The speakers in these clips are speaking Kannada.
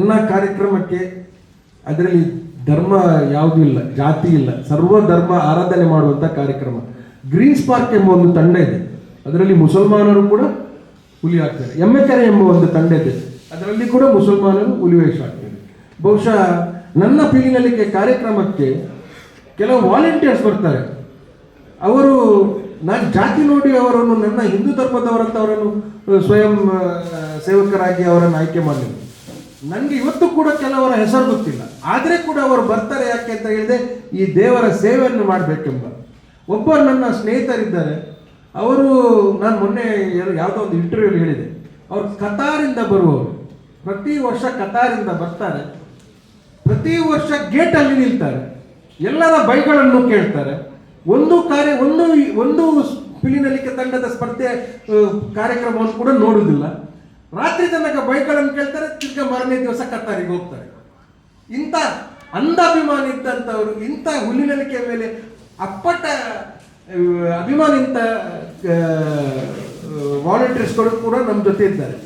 ನನ್ನ ಕಾರ್ಯಕ್ರಮಕ್ಕೆ ಅದರಲ್ಲಿ ಧರ್ಮ ಯಾವುದೂ ಇಲ್ಲ, ಜಾತಿ ಇಲ್ಲ, ಸರ್ವ ಧರ್ಮ ಆರಾಧನೆ ಮಾಡುವಂಥ ಕಾರ್ಯಕ್ರಮ. ಗ್ರೀನ್ಸ್ ಪಾರ್ಕ್ ಎಂಬ ಒಂದು ತಂಡ ಇದೆ, ಅದರಲ್ಲಿ ಮುಸಲ್ಮಾನರು ಕೂಡ ಹುಲಿ ಹಾಕ್ತಾರೆ. ಎಮ್ಮೆಕೆರೆ ಎಂಬ ಒಂದು ತಂಡ ಇದೆ, ಅದರಲ್ಲಿ ಕೂಡ ಮುಸಲ್ಮಾನರು ಹುಲಿ ವೇಷ ಹಾಕ್ತಾರೆ. ಬಹುಶಃ ನನ್ನ ಪೀಳಿನಲ್ಲಿಗೆ ಕಾರ್ಯಕ್ರಮಕ್ಕೆ ಕೆಲವು ವಾಲಂಟಿಯರ್ಸ್ ಬರ್ತಾರೆ. ಅವರು ನಾನು ಜಾತಿ ನೋಡಿ ಅವರನ್ನು ನನ್ನ ಹಿಂದೂ ಧರ್ಮದವರಂತ ಅವರನ್ನು ಸ್ವಯಂ ಸೇವಕರಾಗಿ ಅವರನ್ನು ಆಯ್ಕೆ ಮಾಡಲಿಲ್ಲ. ನನಗೆ ಇವತ್ತು ಕೂಡ ಕೆಲವರ ಹೆಸರು ಗೊತ್ತಿಲ್ಲ, ಆದರೆ ಕೂಡ ಅವರು ಬರ್ತಾರೆ. ಯಾಕೆ ಅಂತ ಹೇಳಿದೆ, ಈ ದೇವರ ಸೇವೆಯನ್ನು ಮಾಡಬೇಕೆಂಬ. ಒಬ್ಬರು ನನ್ನ ಸ್ನೇಹಿತರಿದ್ದಾರೆ, ಅವರು ನಾನು ಮೊನ್ನೆ ಯಾವುದೋ ಒಂದು ಇಂಟರ್ವ್ಯೂಲಿ ಹೇಳಿದೆ, ಅವರು ಕತಾರಿಂದ ಬರುವವರು. ಪ್ರತಿ ವರ್ಷ ಕತಾರಿಂದ ಬರ್ತಾರೆ, ಪ್ರತಿ ವರ್ಷ ಗೇಟಲ್ಲಿ ನಿಲ್ತಾರೆ, ಎಲ್ಲರ ಬೈಗಳನ್ನು ಕೇಳ್ತಾರೆ. ಒಂದು ಒಂದು ಪಿಲಿನಲಿಕೆ ತಂಡದ ಸ್ಪರ್ಧೆ ಕಾರ್ಯಕ್ರಮವನ್ನು ಕೂಡ ನೋಡುವುದಿಲ್ಲ. ರಾತ್ರಿ ತನಕ ಬೈಕ್ಗಳನ್ನು ಕೇಳ್ತಾರೆ, ತಿರ್ಗ ಮಾರನೇ ದಿವಸ ಕತ್ತಾರಿಗೆ ಹೋಗ್ತಾರೆ. ಇಂಥ ಅಂಧಾಭಿಮಾನಿ ಇದ್ದಂಥವರು, ಇಂಥ ಹುಲ್ಲಿನಲಿಕೆ ಮೇಲೆ ಅಪ್ಪಟ ಅಭಿಮಾನಿ ಇಂಥ ವಾಲಂಟಿಯರ್ಸ್ಗಳು ಕೂಡ ನಮ್ಮ ಜೊತೆ ಇದ್ದಾರೆ.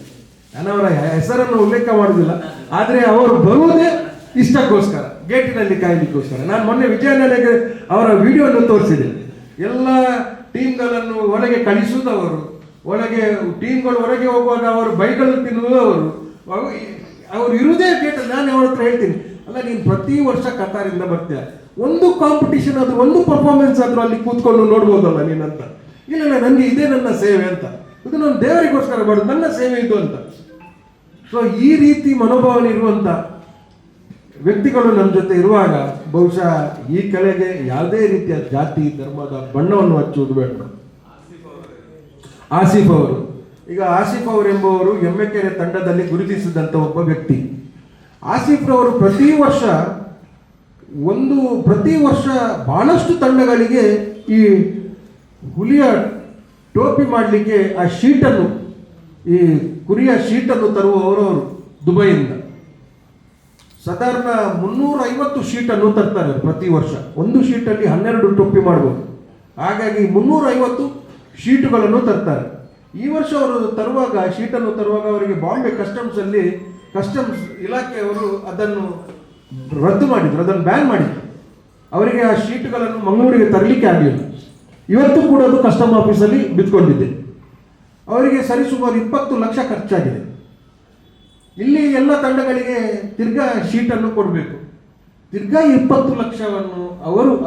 ನಾನು ಅವರ ಹೆಸರನ್ನು ಉಲ್ಲೇಖ ಮಾಡುವುದಿಲ್ಲ, ಆದರೆ ಅವರು ಬರುವುದೇ ಇಷ್ಟಕ್ಕೋಸ್ಕರ, ಗೇಟಿನಲ್ಲಿ ಕಾಯಲಿಕ್ಕೋಸ್ಕರ. ನಾನು ಮೊನ್ನೆ ವಿಜಯನಗರಕ್ಕೆ ಅವರ ವಿಡಿಯೋವನ್ನು ತೋರಿಸಿದೆ. ಎಲ್ಲ ಟೀಮ್ಗಳನ್ನು ಒಳಗೆ ಕಳಿಸುವುದವರು, ಒಳಗೆ ಟೀಮ್ಗಳು ಹೊರಗೆ ಹೋಗುವಾಗ ಅವರು ಬೈಗಳು ತಿನ್ನುವುದವರು, ಅವರು ಇರುವುದೇ ಗೇಟಲ್ಲಿ. ನಾನು ಅವ್ರ ಹತ್ರ ಹೇಳ್ತೀನಿ, ಅಲ್ಲ ನೀನು ಪ್ರತಿ ವರ್ಷ ಕತಾರಿಂದ ಬರ್ತೀಯ, ಒಂದು ಕಾಂಪಿಟಿಷನ್ ಆದರೂ ಒಂದು ಪರ್ಫಾರ್ಮೆನ್ಸ್ ಆದರೂ ಅಲ್ಲಿ ಕೂತ್ಕೊಂಡು ನೋಡ್ಬೋದಲ್ಲ ನೀನಂತ. ಇಲ್ಲ ನನಗೆ ಇದೇ ನನ್ನ ಸೇವೆ ಅಂತ, ಇದು ನಾನು ದೇವರಿಗೋಸ್ಕರ ಮಾಡೋದು, ನನ್ನ ಸೇವೆ ಇದು ಅಂತ. ಸೊ ಈ ರೀತಿ ಮನೋಭಾವನೆ ಇರುವಂಥ ವ್ಯಕ್ತಿಗಳು ನಮ್ಮ ಜೊತೆ ಇರುವಾಗ ಬಹುಶಃ ಈ ಕಲೆಗೆ ಯಾವುದೇ ರೀತಿಯ ಜಾತಿ ಧರ್ಮದ ಬಣ್ಣವನ್ನು ಹಚ್ಚುವುದು ಬೇಡ. ಆಸಿಫ್ ಅವರು, ಈಗ ಆಸಿಫ್ ಅವರು ಎಂಬುವರು ಎಮ್ಮೆಕೆರೆ ತಂಡದಲ್ಲಿ ಗುರುತಿಸಿದಂಥ ಒಬ್ಬ ವ್ಯಕ್ತಿ. ಆಸಿಫ್ ರವರು ಪ್ರತಿ ವರ್ಷ ಬಹಳಷ್ಟು ತಂಡಗಳಿಗೆ ಈ ಹುಲಿಯ ಟೋಪಿ ಮಾಡಲಿಕ್ಕೆ ಆ ಶೀಟನ್ನು, ಈ ಕುರಿಯ ಶೀಟನ್ನು ತರುವವರು ದುಬೈಯಿಂದ. ಸಾಧಾರಣ 350 ಶೀಟನ್ನು ತರ್ತಾರೆ ಪ್ರತಿ ವರ್ಷ. ಒಂದು ಶೀಟಲ್ಲಿ 12 ಟೋಪಿ ಮಾಡ್ಬೋದು. ಹಾಗಾಗಿ 350 ಶೀಟುಗಳನ್ನು ತರ್ತಾರೆ. ಈ ವರ್ಷ ಅವರು ಶೀಟನ್ನು ತರುವಾಗ ಅವರಿಗೆ ಬಾಂಬೆ ಕಸ್ಟಮ್ಸ್ ಇಲಾಖೆಯವರು ಅದನ್ನು ರದ್ದು ಮಾಡಿದರು, ಅದನ್ನು ಬ್ಯಾನ್ ಮಾಡಿದರು. ಅವರಿಗೆ ಆ ಶೀಟುಗಳನ್ನು ಮಂಗಳೂರಿಗೆ ತರಲಿಕ್ಕೆ ಆಗಲಿಲ್ಲ. ಇವತ್ತು ಕೂಡ ಅದು ಕಸ್ಟಮ್ ಆಫೀಸಲ್ಲಿ ಬಿದ್ದುಕೊಂಡಿದೆ. ಅವರಿಗೆ ಸರಿಸುಮಾರು 20 ಲಕ್ಷ ಖರ್ಚಾಗಿದೆ. ಇಲ್ಲಿ ಎಲ್ಲ ತಂಡಗಳಿಗೆ ತಿರ್ಗಾ ಶೀಟನ್ನು ಕೊಡಬೇಕು. ತಿರ್ಗಾ 20 ಲಕ್ಷವನ್ನು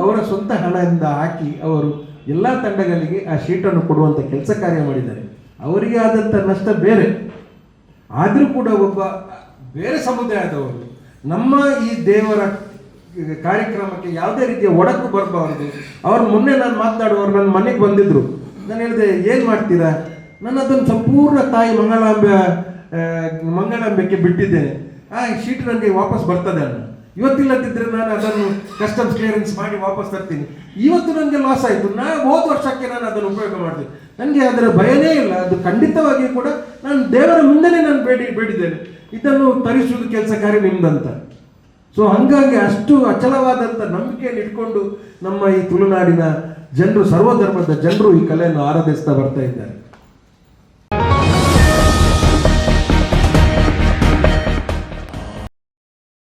ಅವರ ಸ್ವಂತ ಹಣದಿಂದ ಹಾಕಿ ಅವರು ಎಲ್ಲ ತಂಡಗಳಿಗೆ ಆ ಶೀಟನ್ನು ಕೊಡುವಂಥ ಕೆಲಸ ಕಾರ್ಯ ಮಾಡಿದ್ದಾರೆ. ಅವರಿಗೆ ಆದಂಥ ನಷ್ಟ ಬೇರೆ, ಆದರೂ ಕೂಡ ಒಬ್ಬ ಬೇರೆ ಸಮುದಾಯದವರು ನಮ್ಮ ಈ ದೇವರ ಕಾರ್ಯಕ್ರಮಕ್ಕೆ ಯಾವುದೇ ರೀತಿಯ ಒಡಕು ಬರಬಾರದು. ಅವರು ಮೊನ್ನೆ ನಾನು ಮಾತನಾಡುವವರು ನನ್ನ ಮನೆಗೆ ಬಂದಿದ್ದರು. ನಾನು ಹೇಳಿದೆ, ಏನು ಮಾಡ್ತೀರಾ? ನಾನು ಅದನ್ನು ಸಂಪೂರ್ಣ ತಾಯಿ ಮಂಗಳಾಂಬೆಗೆ ಬಿಟ್ಟಿದ್ದೇನೆ, ಆ ಶೀಟ್ ನನಗೆ ವಾಪಸ್ ಬರ್ತದೆ ಅಲ್ಲ. ಇವತ್ತಿಲ್ಲದಿದ್ದರೆ ನಾನು ಅದನ್ನು ಕಸ್ಟಮ್ಸ್ ಕ್ಲಿಯರೆನ್ಸ್ ಮಾಡಿ ವಾಪಸ್ ತರ್ತೀನಿ. ಇವತ್ತು ನನಗೆ ಲಾಸ್ ಆಯಿತು, ಹೋದ ವರ್ಷಕ್ಕೆ ನಾನು ಅದನ್ನು ಉಪಯೋಗ ಮಾಡ್ತೀನಿ. ನನಗೆ ಅದರ ಭಯನೇ ಇಲ್ಲ. ಅದು ಖಂಡಿತವಾಗಿಯೂ ಕೂಡ ನಾನು ದೇವರ ಮುಂದೆನೇ ನಾನು ಬೇಡಿದ್ದೇನೆ, ಇದನ್ನು ತರಿಸುವುದು ಕೆಲಸ ಕಾರ್ಯ ನಿಮ್ದಂತ. ಸೊ ಹಾಗಾಗಿ ಅಷ್ಟು ಅಚಲವಾದಂಥ ನಂಬಿಕೆಯನ್ನು ಇಟ್ಕೊಂಡು ನಮ್ಮ ಈ ತುಳುನಾಡಿನ ಜನರು, ಸರ್ವಧರ್ಮದ ಜನರು ಈ ಕಲೆಯನ್ನು ಆರಾಧಿಸ್ತಾ ಬರ್ತಾ ಇದ್ದಾರೆ.